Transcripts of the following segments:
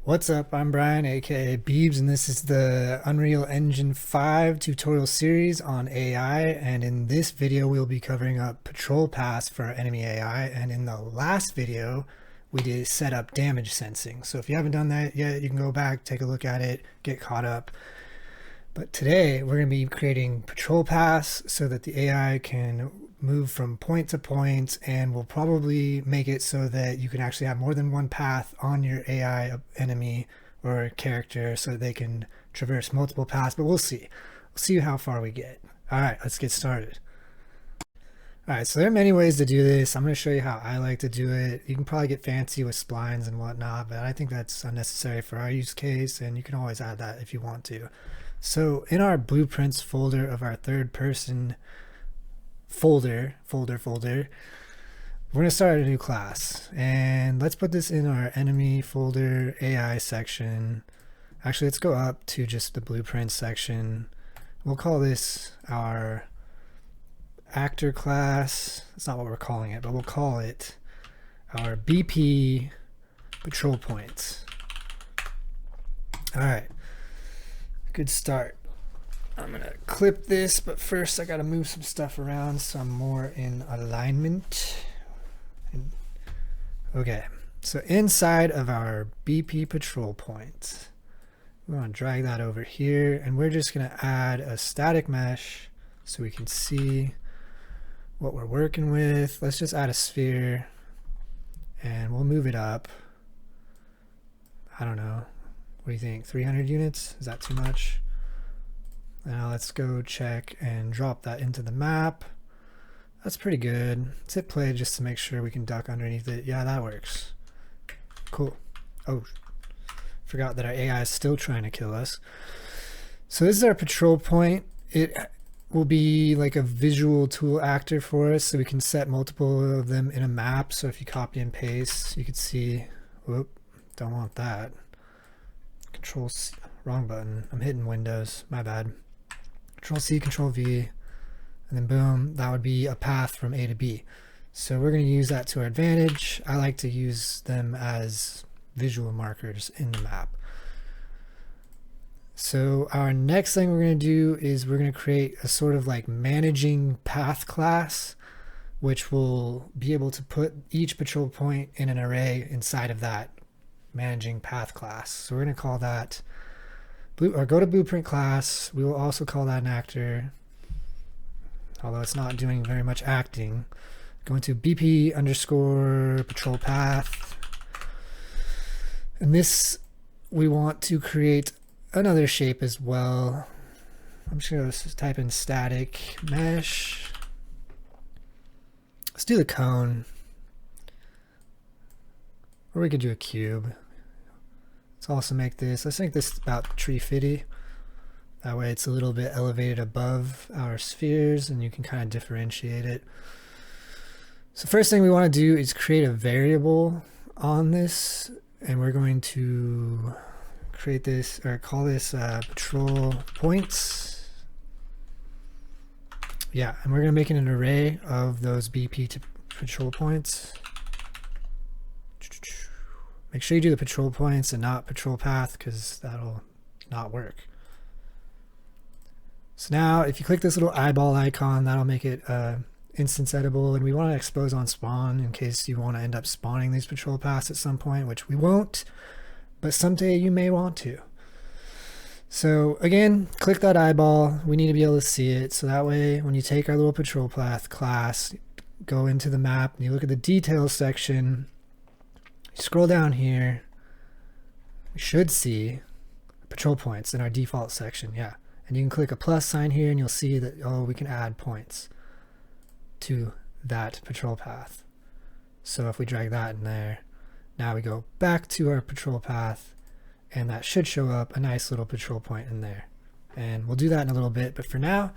What's up? I'm Brian, aka Beebs, and this is the Unreal Engine 5 tutorial series on AI. And in this video, we'll be covering up patrol paths for our enemy AI. And in the last video, we did set up damage sensing. So if you haven't done that yet, you can go back, take a look at it, get caught up. But today, we're going to be creating patrol paths so that the AI can move from point to point, and we'll probably make it so that you can actually have more than one path on your AI enemy or character so that they can traverse multiple paths, but we'll see. We'll see how far we get. All right, let's get started. All right, so there are many ways to do this. I'm going to show you how I like to do it. You can probably get fancy with splines and whatnot, but I think that's unnecessary for our use case, and you can always add that if you want to. So in our blueprints folder of our third person folder, we're going to start a new class, and let's put this in our enemy folder AI section. Actually, let's go up to just the blueprint section. We'll call this our actor class. That's not what we're calling it, but we'll call it our BP patrol points. All right, good start. I'm gonna clip this, but first I gotta move some stuff around so I'm more in alignment. Okay, so inside of our BP patrol point, we want to drag that over here, and we're just gonna add a static mesh so we can see what we're working with. Let's just add a sphere, and we'll move it up. I don't know. What do you think? 300 units? Is that too much? Now let's go check and drop that into the map. That's pretty good. Let's hit play just to make sure we can duck underneath it. Yeah, that works. Cool. Oh, forgot that our AI is still trying to kill us. So this is our patrol point. It will be like a visual tool actor for us, so we can set multiple of them in a map. So if you copy and paste, you can see, whoop, don't want that. Control C, wrong button. I'm hitting Windows, my bad. Control C, Control V, and then boom, that would be a path from A to B. So we're going to use that to our advantage. I like to use them as visual markers in the map. So our next thing we're going to do is we're going to create a sort of like managing path class, which will be able to put each patrol point in an array inside of that managing path class. So we're going to call that go to blueprint class. We will also call that an actor, although it's not doing very much acting. Go into BP underscore patrol path, and this we want to create another shape as well. I'm just going to type in static mesh. Let's do the cone, or we could do a cube. Let's also make this, let's make this about 350. That way it's a little bit elevated above our spheres and you can kind of differentiate it. So first thing we want to do is create a variable on this, and we're going to create this, or call this patrol points. Yeah, and we're going to make an array of those BP patrol points. Make sure you do the patrol points and not patrol path, because that'll not work. So now if you click this little eyeball icon, that'll make it instance editable, and we want to expose on spawn in case you want to end up spawning these patrol paths at some point, which we won't, but someday you may want to. So again, click that eyeball. We need to be able to see it, so that way when you take our little patrol path class, go into the map and you look at the details section, scroll down here, we should see patrol points in our default section. Yeah, and you can click a plus sign here and you'll see that, oh, we can add points to that patrol path. So if we drag that in there, now we go back to our patrol path, and that should show up a nice little patrol point in there. And we'll do that in a little bit, but for now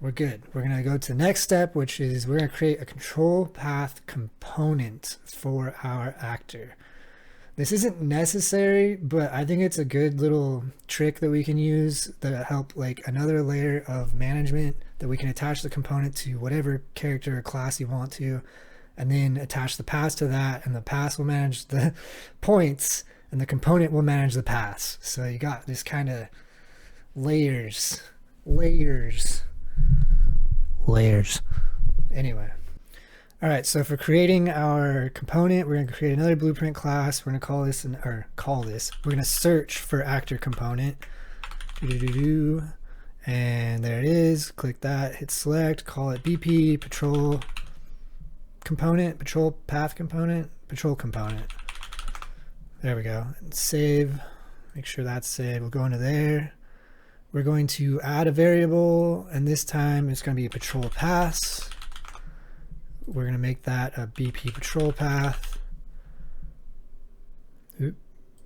we're good. We're going to go to the next step, which is we're going to create a control path component for our actor. This isn't necessary, but I think it's a good little trick that we can use that help, like another layer of management that we can attach the component to whatever character or class you want to, and then attach the pass to that, and the pass will manage the points, and the component will manage the paths. So you got this kind of layers. Anyway. All right, so for creating our component, we're going to create another blueprint class. We're going to call this, we're going to search for actor component. And there it is. Click that, hit select, call it BP, patrol component, patrol path component, patrol component. There we go. And save, make sure that's saved. We'll go into there. We're going to add a variable, and this time it's going to be a patrol paths. We're going to make that a BP patrol path.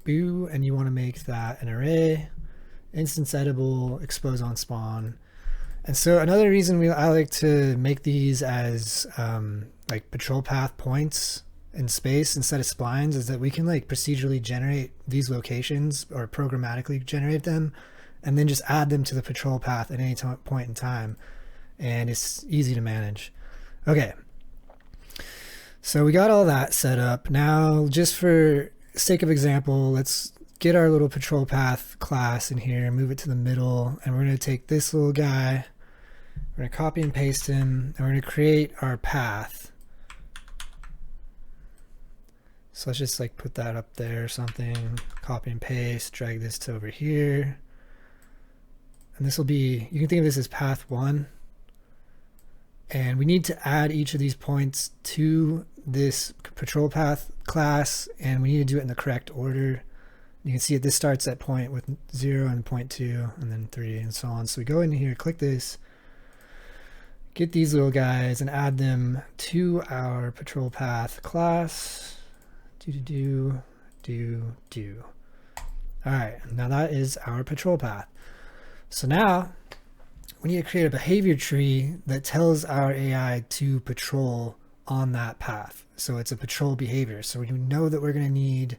Boo, and you want to make that an array, instance editable, expose on spawn. And so another reason I like to make these as like patrol path points in space instead of splines is that we can like procedurally generate these locations or programmatically generate them and then just add them to the patrol path at any point in time. And it's easy to manage. Okay. So we got all that set up. Now, just for sake of example, let's get our little patrol path class in here, move it to the middle, and we're going to take this little guy, we're going to copy and paste him, and we're going to create our path. So let's just like put that up there or something, copy and paste, drag this to over here. And this will be, you can think of this as path 1. And we need to add each of these points to this patrol path class, and we need to do it in the correct order. You can see it, this starts at point with 0 and point 2 and then 3 and so on. So we go in here, click this, get these little guys and add them to our patrol path class. Do. All right, now that is our patrol path. So now we need to create a behavior tree that tells our AI to patrol on that path. So it's a patrol behavior. So we know that we're going to need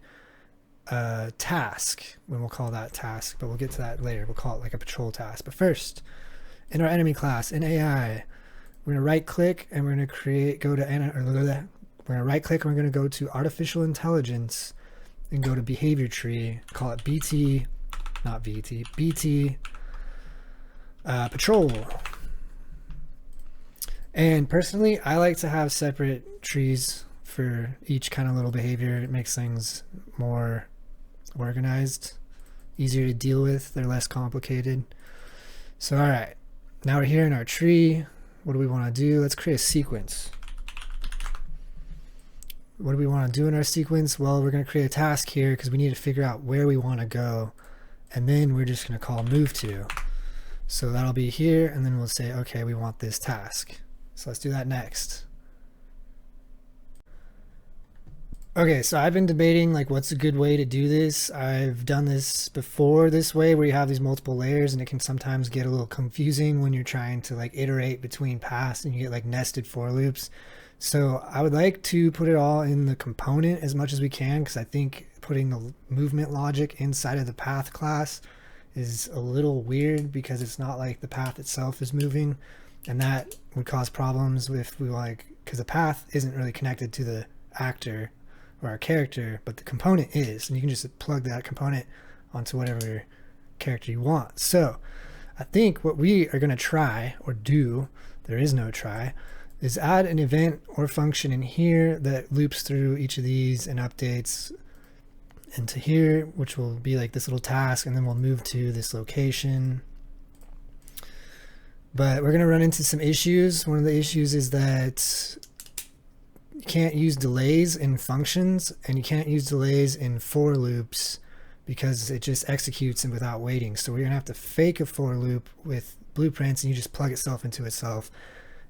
a task, when we'll call that task, but we'll get to that later. We'll call it like a patrol task. But first, in our enemy class, in AI, we're going to right click and we're going to we're going to right click and we're going to go to artificial intelligence and go to behavior tree, call it BT, not VT, BT. Patrol. And personally, I like to have separate trees for each kind of little behavior. It makes things more organized, easier to deal with. They're less complicated. So, all right, now we're here in our tree. What do we want to do? Let's create a sequence. What do we want to do in our sequence? Well, we're going to create a task here because we need to figure out where we want to go. And then we're just going to call move to. So that'll be here, and then we'll say, okay, we want this task. So let's do that next. Okay, so I've been debating like what's a good way to do this. I've done this before this way where you have these multiple layers, and it can sometimes get a little confusing when you're trying to like iterate between paths and you get like nested for loops. So I would like to put it all in the component as much as we can, because I think putting the movement logic inside of the path class is a little weird because it's not like the path itself is moving, and that would cause problems if we because the path isn't really connected to the actor or our character, but the component is, and you can just plug that component onto whatever character you want. So I think what we are going to try, or do, there is no try, is add an event or function in here that loops through each of these and updates into here, which will be like this little task, and then we'll move to this location. But we're going to run into some issues. One of the issues is that you can't use delays in functions, and you can't use delays in for loops because it just executes and without waiting. So we're going to have to fake a for loop with blueprints, and you just plug itself into itself,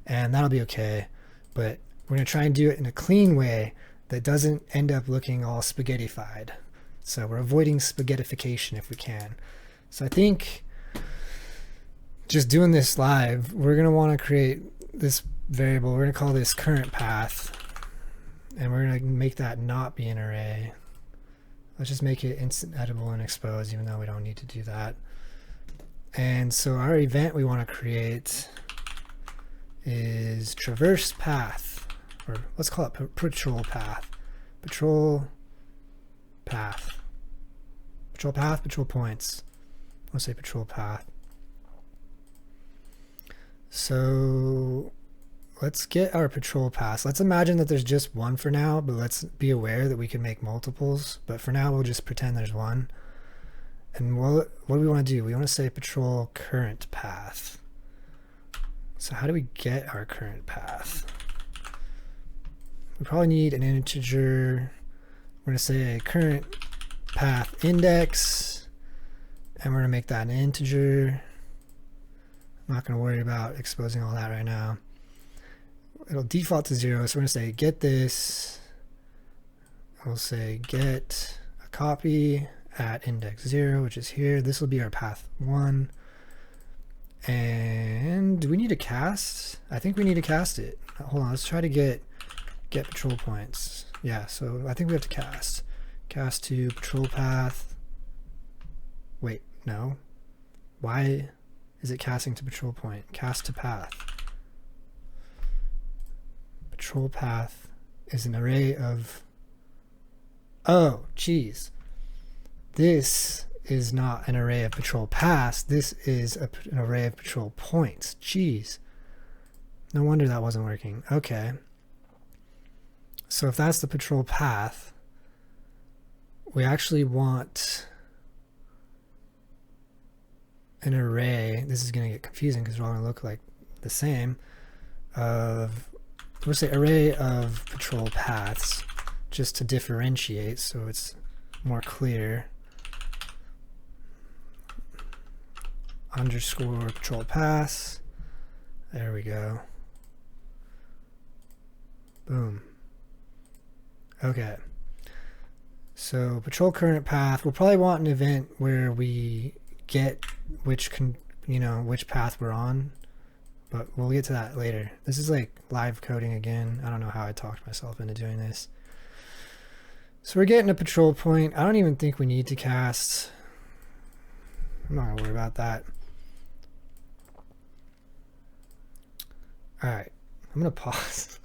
and that'll be okay. But we're going to try and do it in a clean way that doesn't end up looking all spaghettified. So we're avoiding spaghettification if we can. So I think just doing this live, we're going to want to create this variable. We're going to call this current path, and we're going to make that not be an array. Let's just make it instant editable and expose, even though we don't need to do that. And so our event we want to create is traverse path, or let's call it patrol path. Patrol path. Patrol path, patrol points. Let's say patrol path. So let's get our patrol pass. Let's imagine that there's just one for now, but let's be aware that we can make multiples. But for now, we'll just pretend there's one. And what do we want to do? We want to say patrol current path. So how do we get our current path? We probably need an integer. We're going to say current path index, and we're going to make that an integer. I'm not going to worry about exposing all that right now. It'll default to 0, so we're going to say get this. We'll say get a copy at index 0, which is here. This will be our path 1. And do we need to cast? I think we need to cast it. Hold on, let's try to get patrol points. Yeah, so I think we have to cast. Cast to patrol path. Wait, no. Why is it casting to patrol point? Cast to path. Patrol path is an array of... Oh, geez. This is not an array of patrol paths. This is an array of patrol points. Jeez. No wonder that wasn't working. Okay. So if that's the patrol path, we actually want an array. This is going to get confusing because they're all going to look like the same. We'll say array of patrol paths just to differentiate so it's more clear. Underscore patrol paths. There we go. Boom. Okay. So patrol current path. We'll probably want an event where we get which path we're on, but we'll get to that later. This is like live coding again. I don't know how I talked myself into doing this. So we're getting a patrol point. I don't even think we need to cast. I'm not gonna worry about that. All right, I'm gonna pause.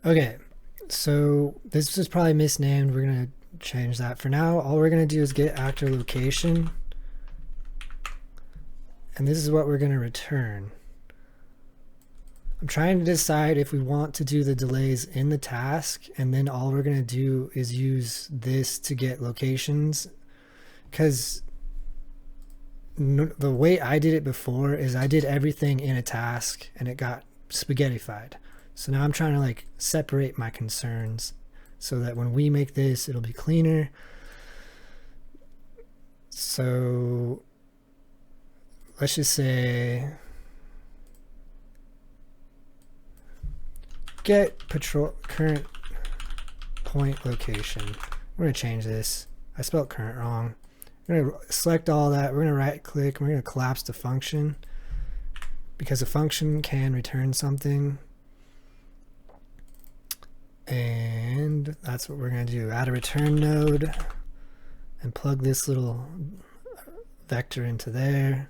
Okay, so this is probably misnamed. We're gonna change that. For now, all we're gonna do is get actor location, and this is what we're gonna return. I'm trying to decide if we want to do the delays in the task, and then all we're gonna do is use this to get locations, because the way I did it before is I did everything in a task and it got spaghettified. So now I'm trying to like separate my concerns so that when we make this, it'll be cleaner. So let's just say get patrol current point location. We're going to change this. I spelled current wrong. We're going to select all that. We're going to right click. We're going to collapse the function because a function can return something. And that's what we're going to do. Add a return node and plug this little vector into there.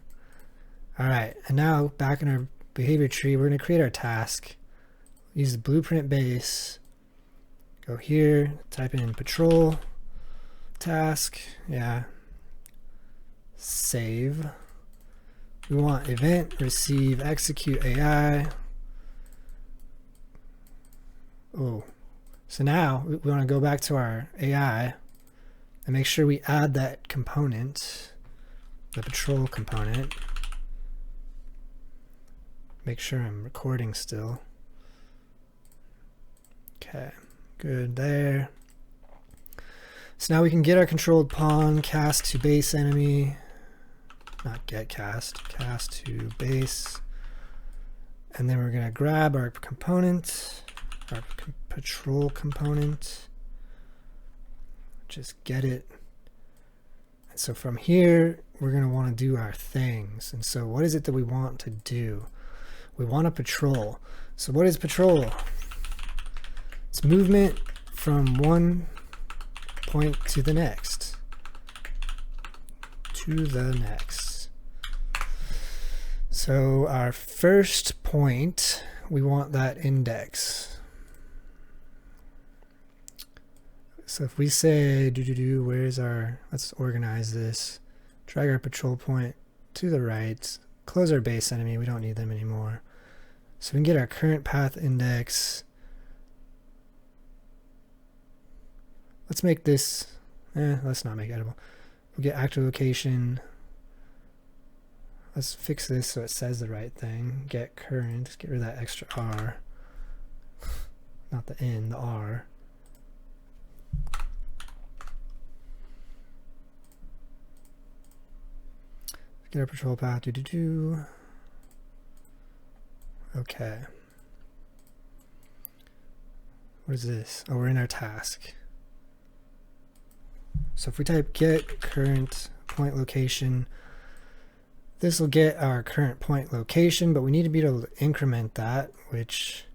All right. And now back in our behavior tree, we're going to create our task. Use the blueprint base. Go here, type in patrol task. Yeah. Save. We want event receive execute AI. Oh, so now we want to go back to our AI and make sure we add that component, the patrol component. Make sure I'm recording still. Okay, good there. So now we can get our controlled pawn, cast to base enemy, not get cast, cast to base. And then we're going to grab our component, our patrol component, just get it. And so from here, we're going to want to do our things. And so what is it that we want to do? We want to patrol. So what is patrol? It's movement from one point to the next. To the next. So our first point, we want that index. So if we say where's our, let's organize this, drag our patrol point to the right, close our base enemy, we don't need them anymore. So we can get our current path index. Let's make this, let's not make editable. We'll get active location. Let's fix this so it says the right thing. Get current, get rid of that extra R. Not the N, the R. Get our patrol path, Okay. What is this? Oh, we're in our task. So if we type get current point location, this will get our current point location, but we need to be able to increment that, which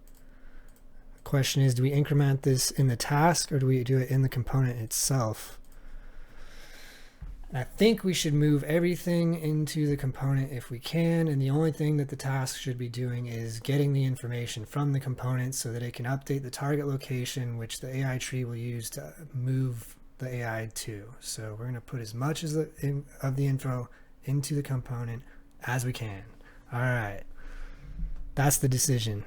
the question is, do we increment this in the task or do we do it in the component itself? I think we should move everything into the component if we can, and the only thing that the task should be doing is getting the information from the component so that it can update the target location, which the AI tree will use to move the AI to. So we're going to put as much of the info into the component as we can. All right, that's the decision.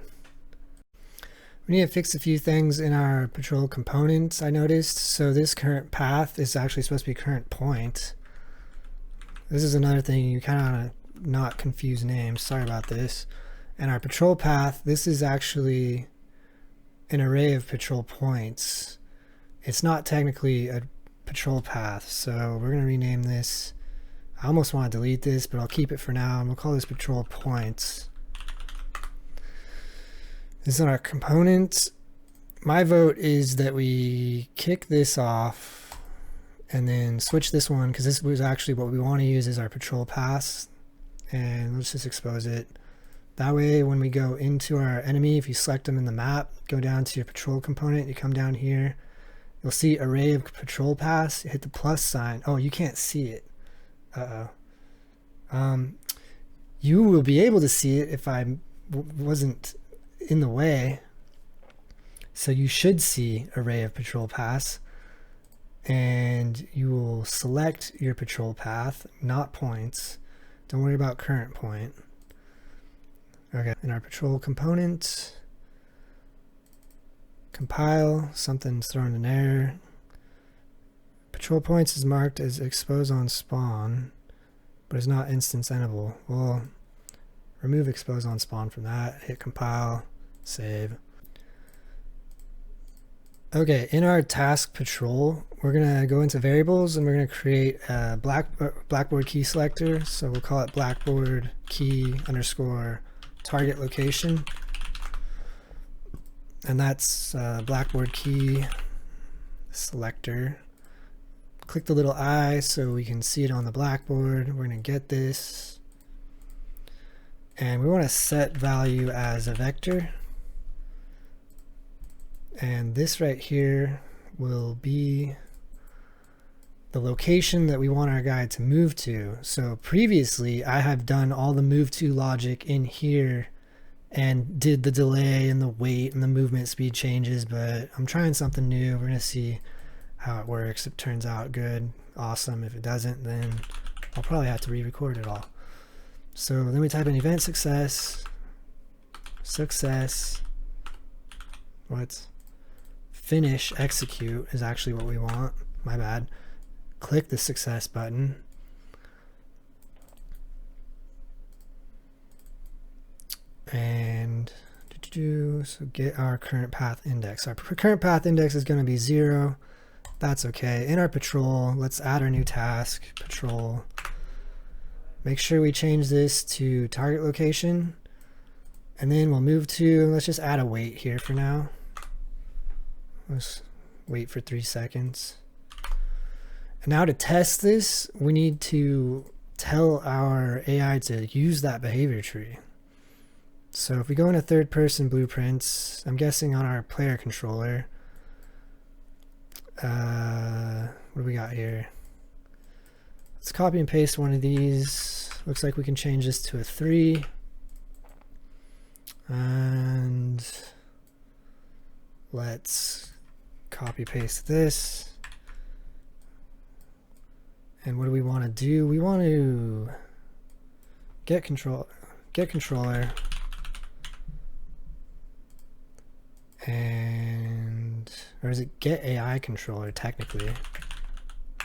We need to fix a few things in our patrol components, I noticed. So this current path is actually supposed to be current point. This is another thing, you kind of want to not confuse names. Sorry about this. And our patrol path, this is actually an array of patrol points. It's not technically a patrol path, so we're going to rename this. I almost want to delete this, but I'll keep it for now, and we'll call this patrol points. This is our component. My vote is that we kick this off and then switch this one, because this was actually what we want to use as our patrol pass. And let's just expose it. That way, when we go into our enemy, if you select them in the map, go down to your patrol component, you come down here, you'll see array of patrol pass, you hit the plus sign. Oh, you can't see it. You will be able to see it if I wasn't in the way. So you should see array of patrol pass, and you will select your patrol path, not points. Don't worry about current point. Okay, in our patrol component, compile, something's thrown an error. Patrol points is marked as expose on spawn, but it's not instance enable. We'll remove expose on spawn from that, hit compile, save. Okay, in our task patrol, we're gonna go into variables and we're gonna create a blackboard key selector. So we'll call it blackboard key underscore target location. And that's blackboard key selector. Click the little eye so we can see it on the blackboard. We're gonna get this. And we wanna set value as a vector. And this right here will be the location that we want our guy to move to. So previously I have done all the move to logic in here and did the delay and the wait and the movement speed changes, but I'm trying something new. We're gonna see how it works. If it turns out good, awesome. If it doesn't, then I'll probably have to re-record it all. So then we type in event success, finish execute is actually what we want. My bad. Click the success button. And so get our current path index. Our current path index is going to be 0. That's okay. In our patrol, let's add our new task, patrol. Make sure we change this to target location. And then we'll move to, let's just add a wait here for now. Let's wait for 3 seconds. And now to test this, we need to tell our AI to use that behavior tree. So if we go into third person blueprints, I'm guessing on our player controller, what do we got here? Let's copy and paste one of these. Looks like we can change this to a 3. And let's copy paste this. And what do we want to do? We want to get controller, and, or is it get AI controller technically?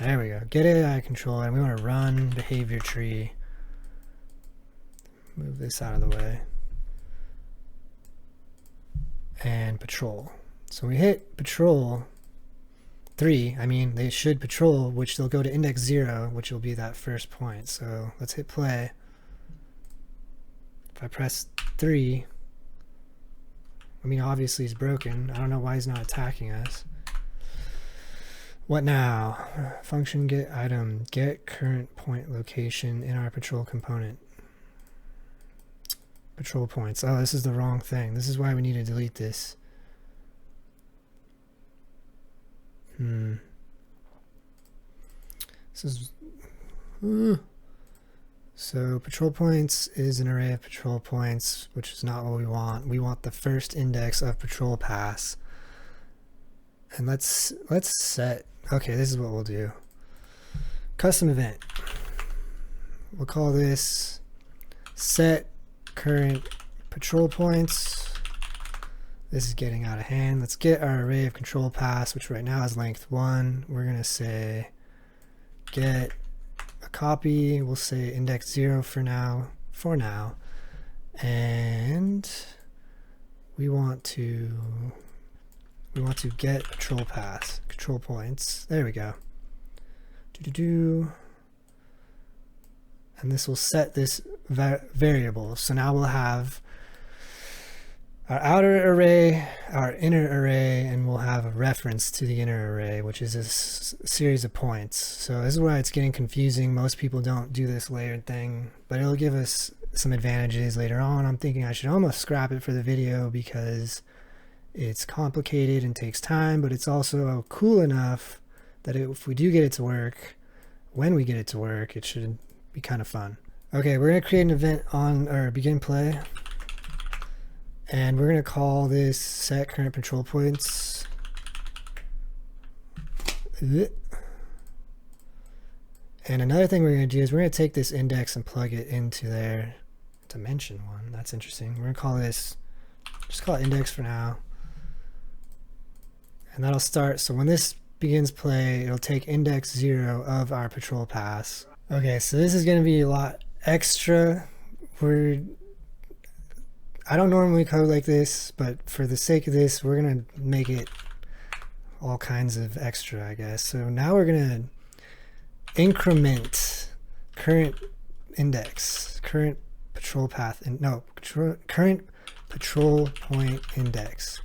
There we go. Get AI controller, and we want to run behavior tree. Move this out of the way. And patrol. So we hit patrol 3, I mean, they should patrol, which they'll go to index 0, which will be that first point. So let's hit play. If I press 3, I mean, obviously he's broken. I don't know why he's not attacking us. What now? Function get item, get current point location in our patrol component. Patrol points. Oh, this is the wrong thing. This is why we need to delete this. This is so patrol points is an array of patrol points, which is not what we want. We want the first index of patrol pass. And let's set, okay, this is what we'll do. Custom event. We'll call this set current patrol points. This is getting out of hand. Let's get our array of control pass, which right now is length 1. We're going to say get a copy. We'll say index 0 for now. And we want to get patrol pass, control points. There we go. And this will set this variable. So now we'll have our outer array, our inner array, and we'll have a reference to the inner array, which is a series of points. So this is why it's getting confusing. Most people don't do this layered thing, but it'll give us some advantages later on. I'm thinking I should almost scrap it for the video because it's complicated and takes time, but it's also cool enough that if we do get it to work, when we get it to work, it should be kind of fun. Okay, we're going to create an event on our begin play. And we're going to call this set current patrol points. And another thing we're going to do is we're going to take this index and plug it into their dimension one. That's interesting. We're going to call this, just call it index for now. And that'll start, so when this begins play, it'll take index 0 of our patrol pass. Okay, so this is going to be a lot extra. I don't normally code like this, but for the sake of this, we're going to make it all kinds of extra, I guess. So now we're going to increment current index, current patrol path, and no, current patrol point index.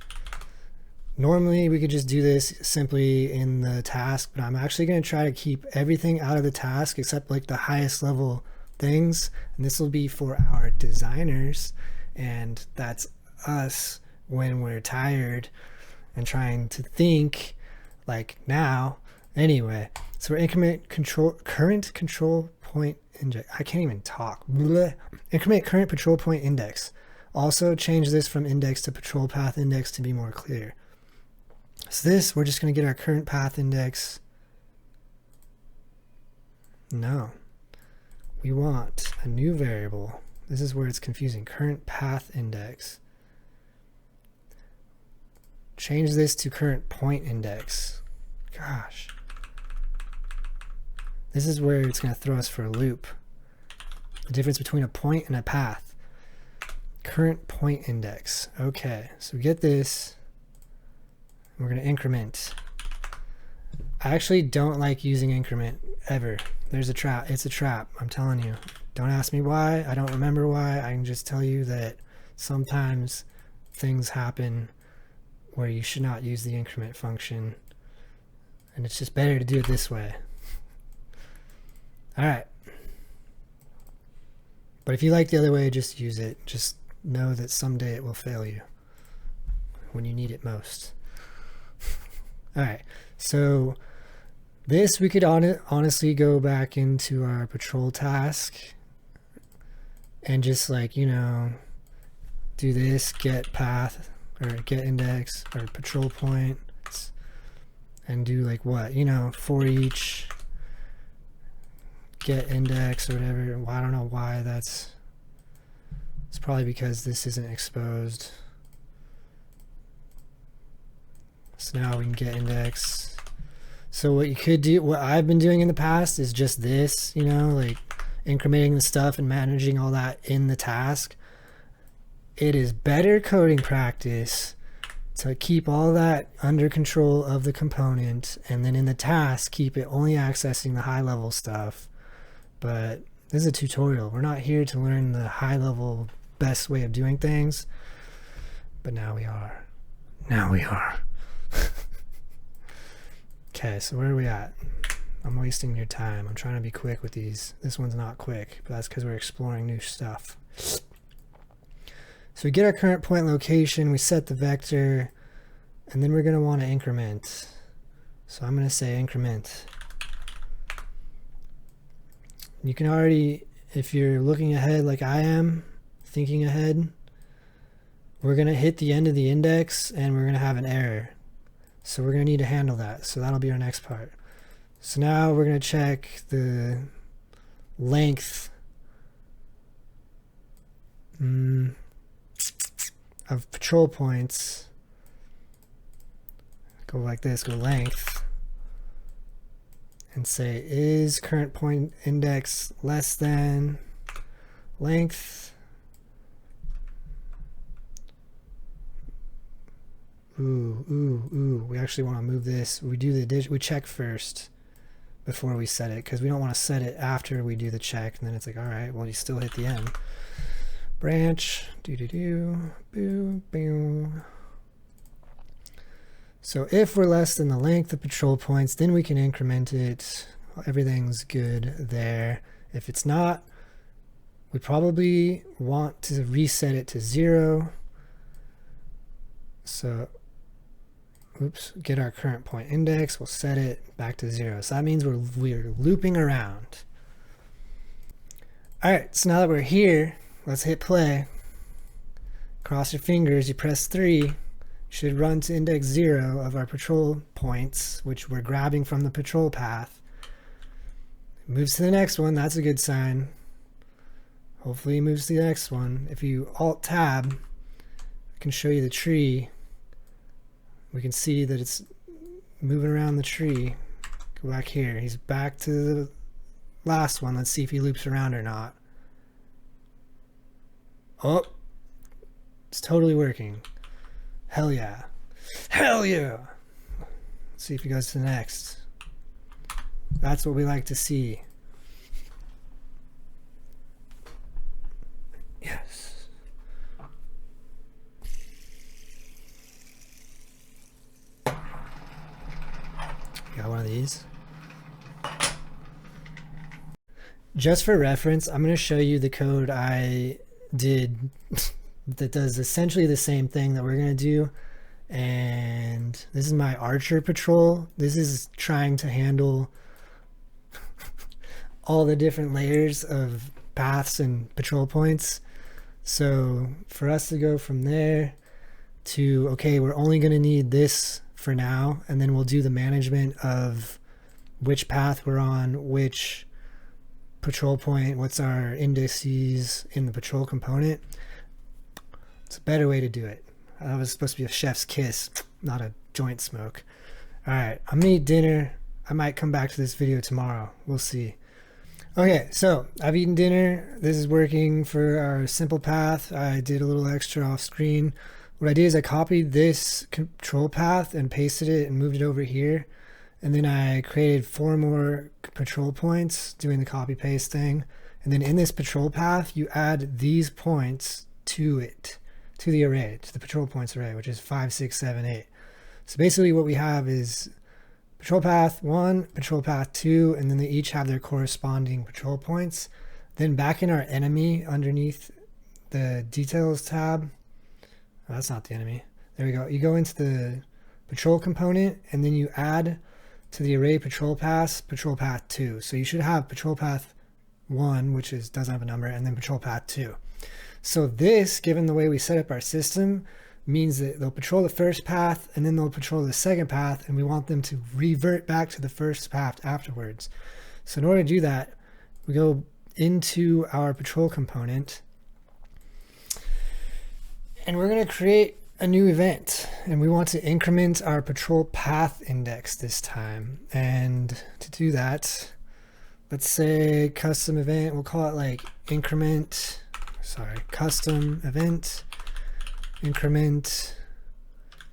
Normally we could just do this simply in the task, but I'm actually going to try to keep everything out of the task except like the highest level things, and this will be for our designers. And that's us when we're tired and trying to think like now. Anyway, so we're increment current control point index. I can't even talk. Blech. Increment current patrol point index. Also change this from index to patrol path index to be more clear. So this, we're just going to get our current path index. No, we want a new variable. This is where it's confusing. Current path index. Change this to current point index. Gosh. This is where it's going to throw us for a loop. The difference between a point and a path. Current point index. Okay, so we get this. We're going to increment. I actually don't like using increment ever. There's a trap. It's a trap. I'm telling you. Don't ask me why. I don't remember why. I can just tell you that sometimes things happen where you should not use the increment function. And it's just better to do it this way. All right. But if you like the other way, just use it. Just know that someday it will fail you when you need it most. All right. So this, we could honestly go back into our patrol task and just like, you know, do this, get path or get index or patrol point. and do like what, you know, for each get index or whatever. Well, I don't know why that's, it's probably because this isn't exposed. So now we can get index. So what you could do, what I've been doing in the past is just this, you know, like incrementing the stuff and managing all that in the task. It is better coding practice to keep all that under control of the component, and then in the task keep it only accessing the high level stuff. But this is a tutorial. We're not here to learn the high level best way of doing things, but now we are. Now we are. Okay, so where are we at? I'm wasting your time. I'm trying to be quick with these. This one's not quick, but that's because we're exploring new stuff. So we get our current point location, we set the vector, and then we're going to want to increment. So I'm going to say increment. You can already, if you're looking ahead like I am, thinking ahead, we're going to hit the end of the index and we're going to have an error. So we're going to need to handle that. So that'll be our next part. So now we're going to check the length of patrol points. Go like this, go length, and say is current point index less than length. Ooh, we actually want to move this. We do the we check first before we set it, because we don't want to set it after we do the check, and then it's like, all right, well, you still hit the end. Branch, boo. So if we're less than the length of patrol points, then we can increment it. Everything's good there. If it's not, we probably want to reset it to 0. So, oops, get our current point index. We'll set it back to 0. So that means we're looping around. All right, so now that we're here, let's hit play. Cross your fingers, you press 3. Should run to index 0 of our patrol points, which we're grabbing from the patrol path. It moves to the next one. That's a good sign. Hopefully it moves to the next one. If you alt tab, I can show you the tree. We can see that it's moving around the tree. Go back here. He's back to the last one. Let's see if he loops around or not. Oh, it's totally working. Hell yeah. Hell yeah. Let's see if he goes to the next. That's what we like to see. Yes. Got one of these. Just for reference, I'm going to show you the code I did that does essentially the same thing that we're going to do. And this is my Archer patrol. This is trying to handle all the different layers of paths and patrol points. So for us to go from there to, okay, we're only going to need this for now, and then we'll do the management of which path we're on, which patrol point, what's our indices in the patrol component. It's a better way to do it. That was supposed to be a chef's kiss, not a joint smoke. All right, I'm gonna eat dinner. I might come back to this video tomorrow. We'll see. Okay, so I've eaten dinner. This is working for our simple path. I did a little extra off screen. What I did is I copied this control path and pasted it and moved it over here. And then I created 4 more patrol points doing the copy paste thing. And then in this patrol path, you add these points to it, to the array, to the patrol points array, which is 5, 6, 7, 8. So basically what we have is patrol path 1, patrol path 2, and then they each have their corresponding patrol points. Then back in our enemy, underneath the details tab, oh, that's not the enemy. There we go. You go into the patrol component, and then you add to the array patrol path 2. So you should have patrol path 1, which doesn't have a number, and then patrol path 2. So this, given the way we set up our system, means that they'll patrol the first path and then they'll patrol the second path, and we want them to revert back to the first path afterwards. So in order to do that, we go into our patrol component and we're going to create a new event, and we want to increment our patrol path index this time. And to do that, let's say custom event, we'll call it like custom event increment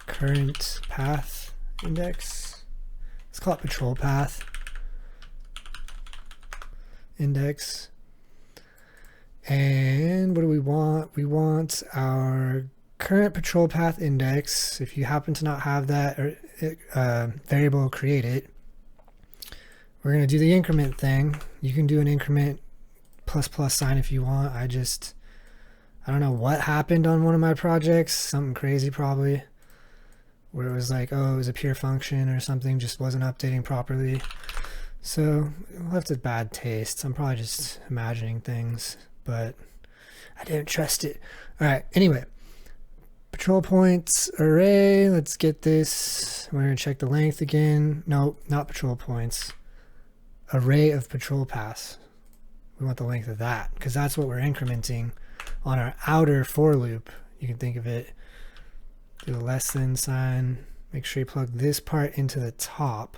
current path index. Let's call it patrol path index. And what do we want? We want our current patrol path index. If you happen to not have that variable, create it. We're going to do the increment thing. You can do an increment ++ sign if you want. I don't know what happened on one of my projects, something crazy probably, where it was like, oh, it was a pure function or something, just wasn't updating properly. So it left a bad taste. I'm probably just imagining things, but I didn't trust it. All right, anyway, patrol points array. Let's get this. We're going to check the length again. No, not patrol points. Array of patrol paths. We want the length of that because that's what we're incrementing on our outer for loop. You can think of it, do the less than sign. Make sure you plug this part into the top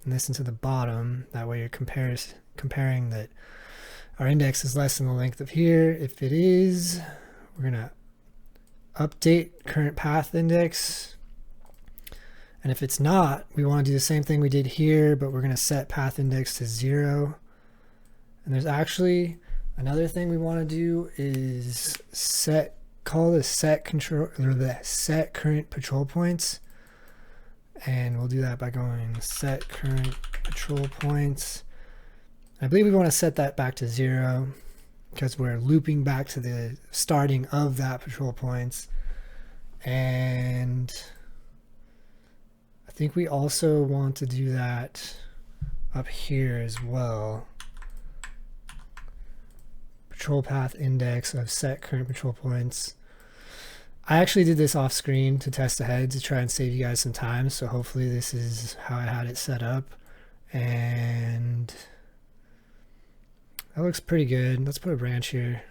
and this into the bottom. That way you're comparing that our index is less than the length of here. If it is, we're going to update current path index. And if it's not, we want to do the same thing we did here, but we're going to set path index to 0. And there's actually another thing we want to do is call this set current patrol points. And we'll do that by going set current patrol points. I believe we want to set that back to 0 because we're looping back to the starting of that patrol points. And I think we also want to do that up here as well. Patrol path index of set current patrol points. I actually did this off screen to test ahead to try and save you guys some time. So hopefully this is how I had it set up. And that looks pretty good. Let's put a branch here.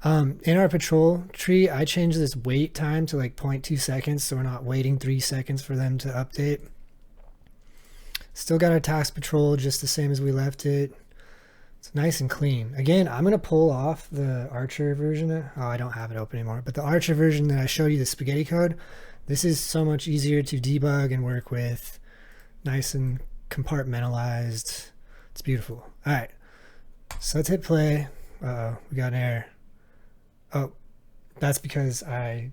In our patrol tree, I changed this wait time to like 0.2 seconds. So we're not waiting 3 seconds for them to update. Still got our task patrol just the same as we left it. It's nice and clean. Again, I'm going to pull off the Archer version. Oh, I don't have it open anymore. But the Archer version that I showed you, the spaghetti code, this is so much easier to debug and work with. Nice and compartmentalized. It's beautiful. All right. So let's hit play. Uh-oh, we got an error. Oh, that's because I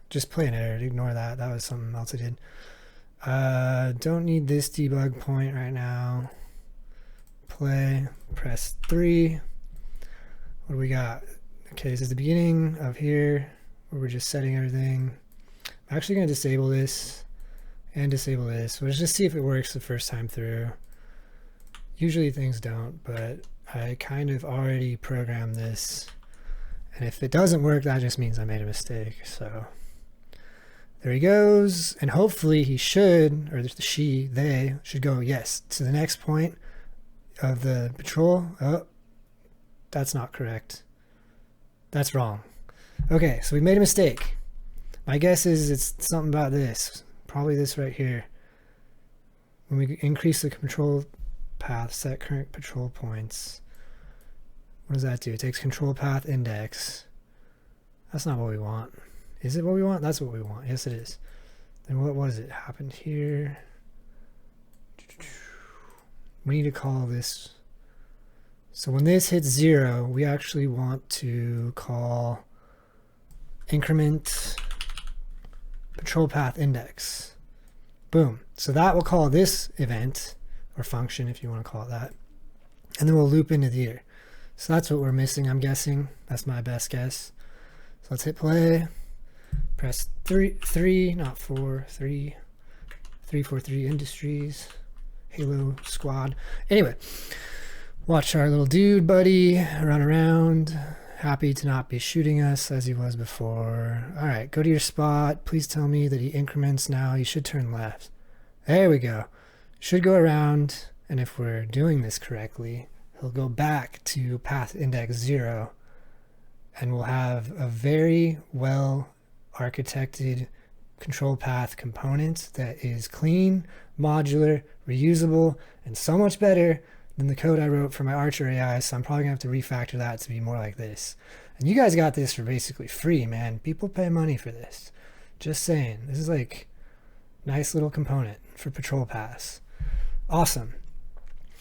just play an error. Ignore that. That was something else I did. Don't need this debug point right now. Play, press 3. What do we got? Okay, this is the beginning of here where we're just setting everything. I'm actually going to disable this and disable this. Let's just see if it works the first time through. Usually things don't, but I kind of already programmed this. And if it doesn't work, that just means I made a mistake. So there he goes. And hopefully he should, or they should go, yes, to the next point of the patrol. Oh, that's not correct. That's wrong. Okay, so we made a mistake. My guess is it's something about this. Probably this right here. When we increase the control path, set current patrol points. What does that do? It takes control path index. That's not what we want. Is it what we want? That's what we want. Yes, it is. Then what was it? Happened here. We need to call this. So when this hits 0, we actually want to call increment patrol path index. Boom. So that will call this event or function, if you want to call it that. And then we'll loop into the ear. So that's what we're missing, I'm guessing. That's my best guess. So let's hit play. Press 3, not 4, 3. 343 Industries. Halo Squad. Anyway, watch our little dude buddy run around, Happy to not be shooting us as he was before. All right, go to your spot. Please tell me that he increments now. You should turn left. There we go. Should go around, and if we're doing this correctly, he'll go back to path index 0, and we'll have a very well architected control path component that is clean, modular, reusable, and so much better than the code I wrote for my Archer AI, so I'm probably gonna have to refactor that to be more like this. And you guys got this for basically free, man. People pay money for this. Just saying. This is like nice little component for patrol pass. Awesome.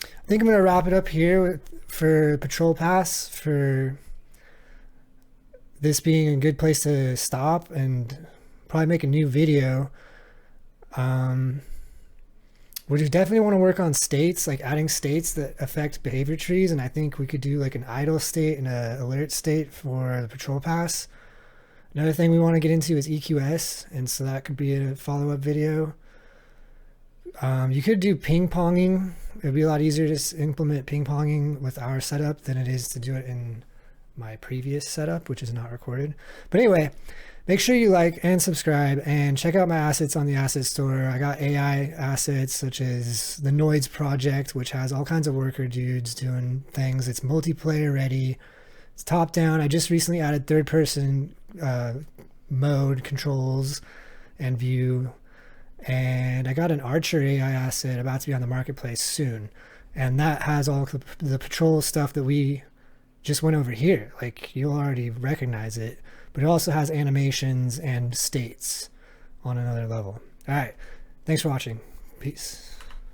I think I'm gonna wrap it up here for patrol pass, for this being a good place to stop and probably make a new video. We definitely want to work on states, like adding states that affect behavior trees, and I think we could do like an idle state and an alert state for the patrol pass. Another thing we want to get into is EQS, and so that could be a follow-up video. You could do ping-ponging. It would be a lot easier to implement ping-ponging with our setup than it is to do it in my previous setup, which is not recorded. But anyway, make sure you like and subscribe and check out my assets on the asset store. I got AI assets such as the Noids project, which has all kinds of worker dudes doing things. It's multiplayer ready. It's top down. I just recently added third person mode controls and view. And I got an Archer AI asset about to be on the marketplace soon. And that has all the patrol stuff that we just went over here. Like, you'll already recognize it. But it also has animations and states on another level. All right. Thanks for watching. Peace.